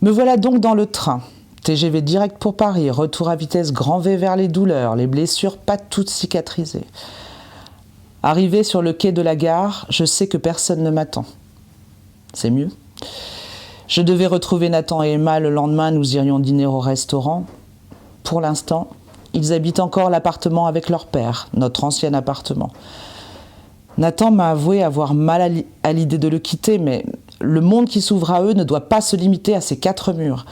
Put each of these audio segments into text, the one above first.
Me voilà donc dans le train. TGV direct pour Paris, retour à vitesse grand V vers les douleurs, les blessures pas toutes cicatrisées. Arrivé sur le quai de la gare, je sais que personne ne m'attend. C'est mieux. Je devais retrouver Nathan et Emma le lendemain, nous irions dîner au restaurant. Pour l'instant, ils habitent encore l'appartement avec leur père, notre ancien appartement. Nathan m'a avoué avoir mal à l'idée de le quitter, mais le monde qui s'ouvre à eux ne doit pas se limiter à ces 4 murs.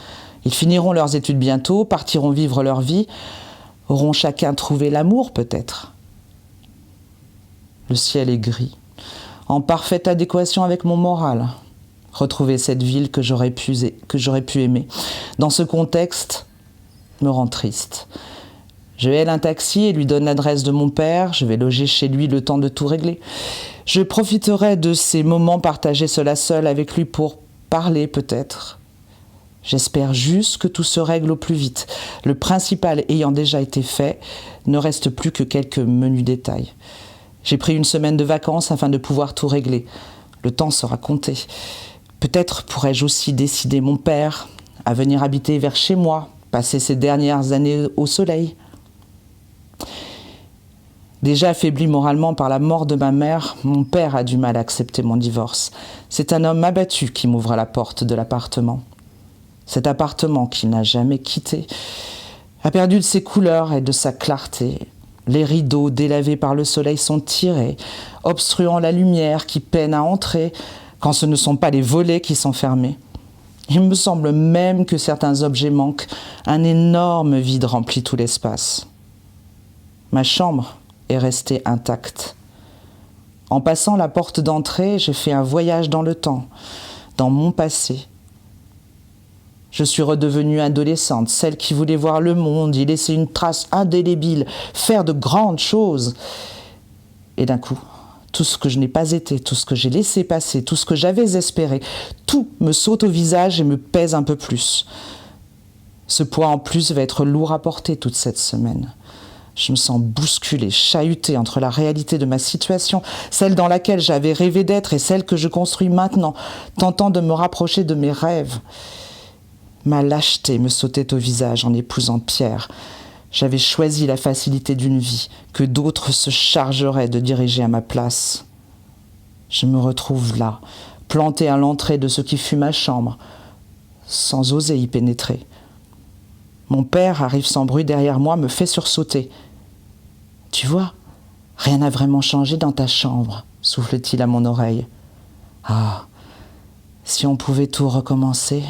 Ils finiront leurs études bientôt, partiront vivre leur vie, auront chacun trouvé l'amour peut-être. Le ciel est gris, en parfaite adéquation avec mon moral. Retrouver cette ville que j'aurais pu aimer. Dans ce contexte, me rend triste. Je haile un taxi et lui donne l'adresse de mon père. Je vais loger chez lui le temps de tout régler. Je profiterai de ces moments partagés seul à seul avec lui pour parler peut-être. J'espère juste que tout se règle au plus vite. Le principal ayant déjà été fait, ne reste plus que quelques menus détails. J'ai pris une semaine de vacances afin de pouvoir tout régler. Le temps sera compté. Peut-être pourrais-je aussi décider mon père à venir habiter vers chez moi, passer ses dernières années au soleil. Déjà affaibli moralement par la mort de ma mère, mon père a du mal à accepter mon divorce. C'est un homme abattu qui m'ouvre la porte de l'appartement. Cet appartement qu'il n'a jamais quitté a perdu de ses couleurs et de sa clarté. Les rideaux délavés par le soleil sont tirés, obstruant la lumière qui peine à entrer quand ce ne sont pas les volets qui sont fermés. Il me semble même que certains objets manquent. Un énorme vide remplit tout l'espace. Ma chambre est restée intacte. En passant la porte d'entrée, j'ai fait un voyage dans le temps, dans mon passé. Je suis redevenue adolescente, celle qui voulait voir le monde, y laisser une trace indélébile, faire de grandes choses. Et d'un coup, tout ce que je n'ai pas été, tout ce que j'ai laissé passer, tout ce que j'avais espéré, tout me saute au visage et me pèse un peu plus. Ce poids en plus va être lourd à porter toute cette semaine. Je me sens bousculée, chahutée entre la réalité de ma situation, celle dans laquelle j'avais rêvé d'être et celle que je construis maintenant, tentant de me rapprocher de mes rêves. Ma lâcheté me sautait au visage en épousant Pierre. J'avais choisi la facilité d'une vie que d'autres se chargeraient de diriger à ma place. Je me retrouve là, plantée à l'entrée de ce qui fut ma chambre, sans oser y pénétrer. Mon père arrive sans bruit derrière moi, me fait sursauter. « Tu vois, rien n'a vraiment changé dans ta chambre, » souffle-t-il à mon oreille. « Ah, si on pouvait tout recommencer »